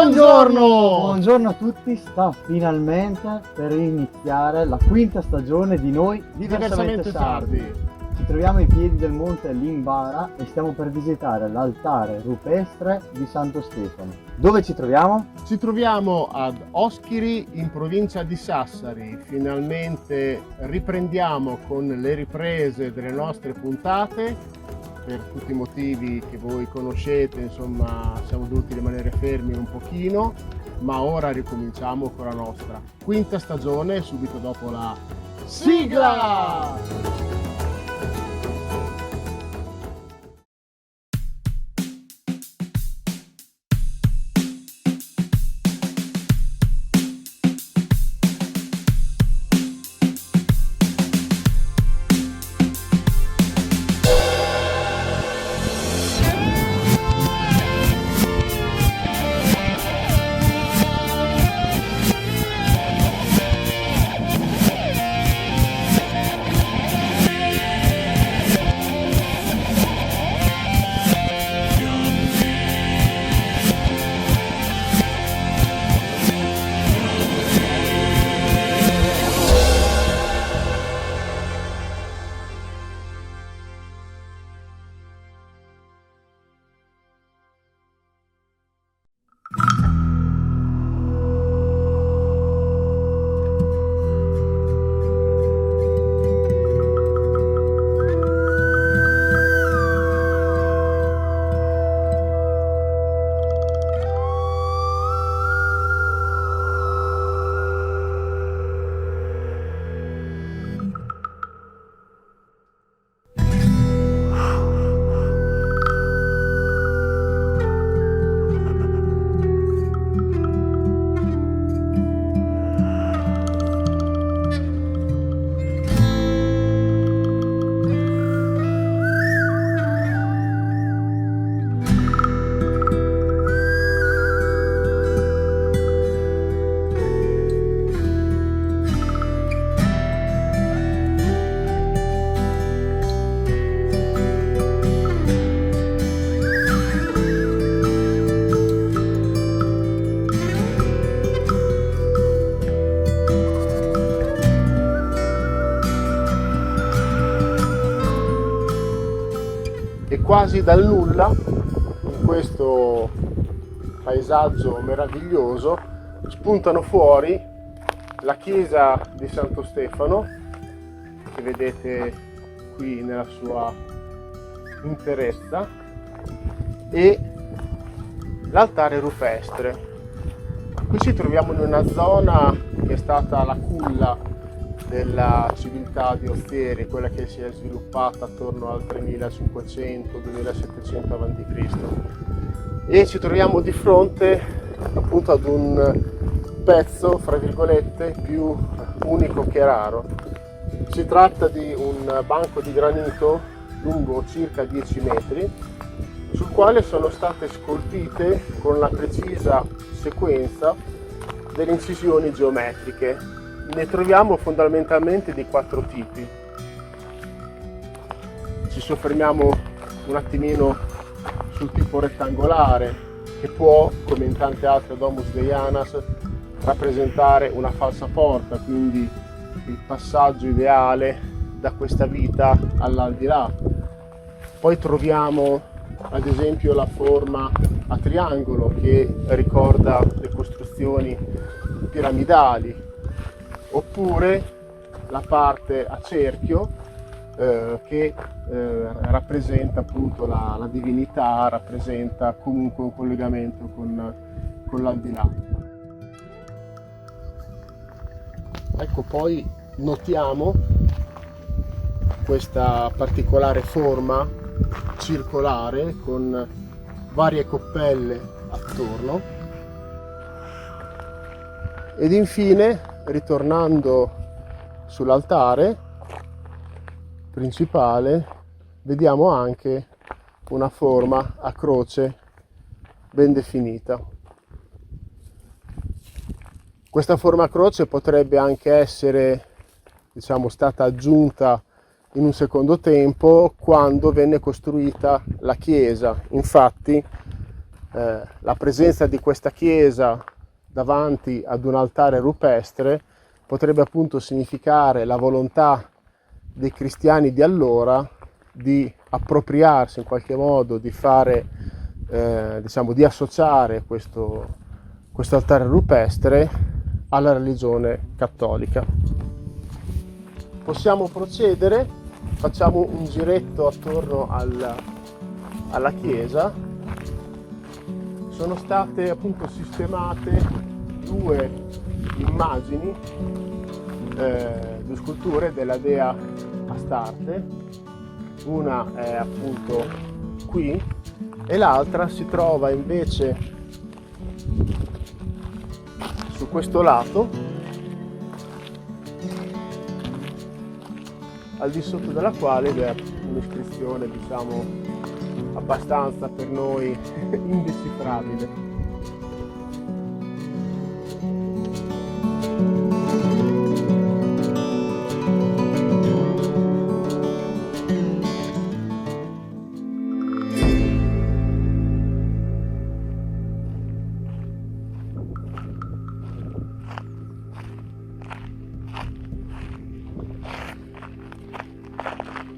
Buongiorno! Buongiorno a tutti, sta finalmente per iniziare la quinta stagione di Noi Diversamente Sardi. Ci troviamo ai piedi del monte Limbara e stiamo per visitare l'altare rupestre di Santo Stefano. Dove ci troviamo? Ci troviamo ad Oschiri in provincia di Sassari. Finalmente riprendiamo con le riprese delle nostre puntate. Per tutti i motivi che voi conoscete, insomma, siamo dovuti rimanere fermi un pochino, ma ora ricominciamo con la nostra quinta stagione subito dopo la sigla! E quasi dal nulla, in questo paesaggio meraviglioso, spuntano fuori la chiesa di Santo Stefano, che vedete qui nella sua interezza, e l'altare rupestre. Qui ci troviamo in una zona che è stata la culla della civiltà di Ozieri, quella che si è sviluppata attorno al 3500-2700 a.C. e ci troviamo di fronte appunto ad un pezzo, fra virgolette, più unico che raro. Si tratta di un banco di granito lungo circa 10 metri, sul quale sono state scolpite con la precisa sequenza delle incisioni geometriche. Ne troviamo fondamentalmente di 4 tipi. Ci soffermiamo un attimino sul tipo rettangolare, che può, come in tante altre Domus Deianas, rappresentare una falsa porta, quindi il passaggio ideale da questa vita all'aldilà. Poi troviamo ad esempio la forma a triangolo, che ricorda le costruzioni piramidali, oppure la parte a cerchio che rappresenta appunto la divinità, rappresenta comunque un collegamento con l'aldilà. Ecco, poi notiamo questa particolare forma circolare con varie coppelle attorno, ed infine, ritornando sull'altare principale, vediamo anche una forma a croce ben definita. Questa forma a croce potrebbe anche essere, diciamo, stata aggiunta in un secondo tempo quando venne costruita la chiesa. Infatti la presenza di questa chiesa davanti ad un altare rupestre potrebbe appunto significare la volontà dei cristiani di allora di appropriarsi in qualche modo, di fare, diciamo, di associare questo altare rupestre alla religione cattolica. Possiamo procedere, facciamo un giretto attorno alla chiesa. Sono state appunto sistemate due immagini, due sculture della dea Astarte. Una è appunto qui e l'altra si trova invece su questo lato, al di sotto della quale è un'iscrizione, diciamo, abbastanza per noi indecifrabile.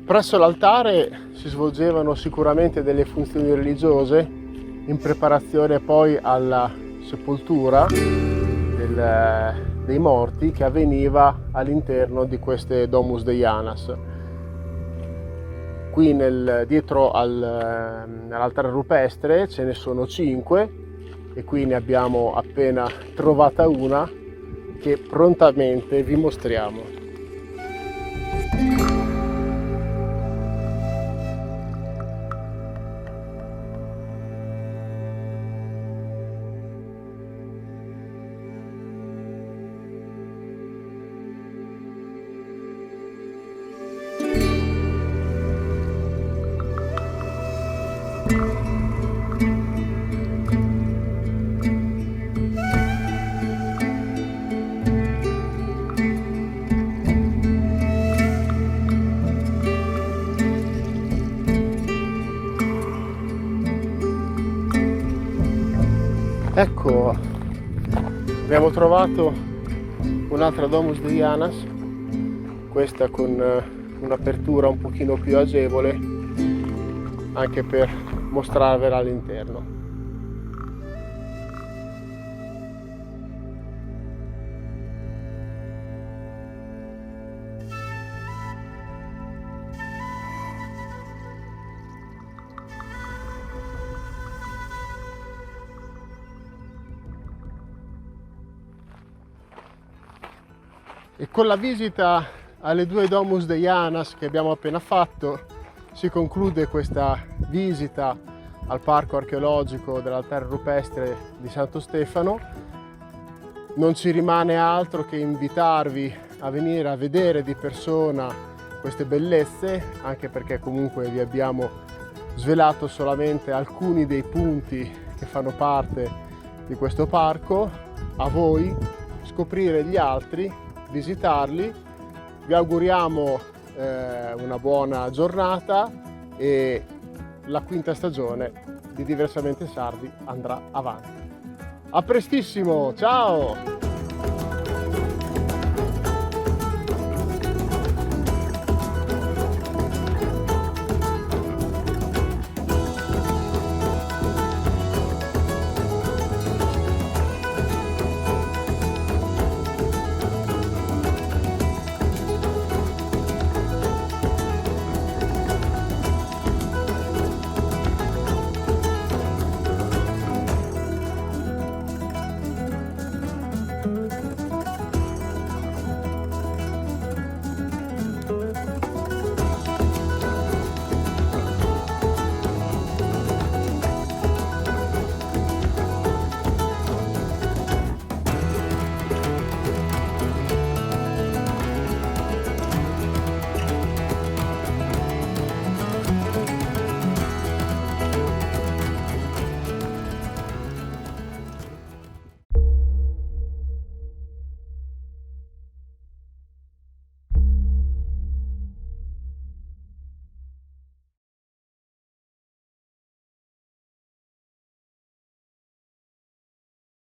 Presso l'altare si svolgevano sicuramente delle funzioni religiose in preparazione poi alla sepoltura dei morti che avveniva all'interno di queste Domus Deianas. Qui dietro all'altare rupestre ce ne sono 5 e qui ne abbiamo appena trovata una che prontamente vi mostriamo. Ecco, abbiamo trovato un'altra Domus Deianas, questa con un'apertura un pochino più agevole, anche per mostrarvela all'interno. E con la visita alle due Domus Deianas che abbiamo appena fatto si conclude questa visita al parco archeologico dell'altare rupestre di Santo Stefano. Non ci rimane altro che invitarvi a venire a vedere di persona queste bellezze, anche perché comunque vi abbiamo svelato solamente alcuni dei punti che fanno parte di questo parco. A voi scoprire gli altri, visitarli. Vi auguriamo una buona giornata e la quinta stagione di Diversamente Sardi andrà avanti. A prestissimo, ciao!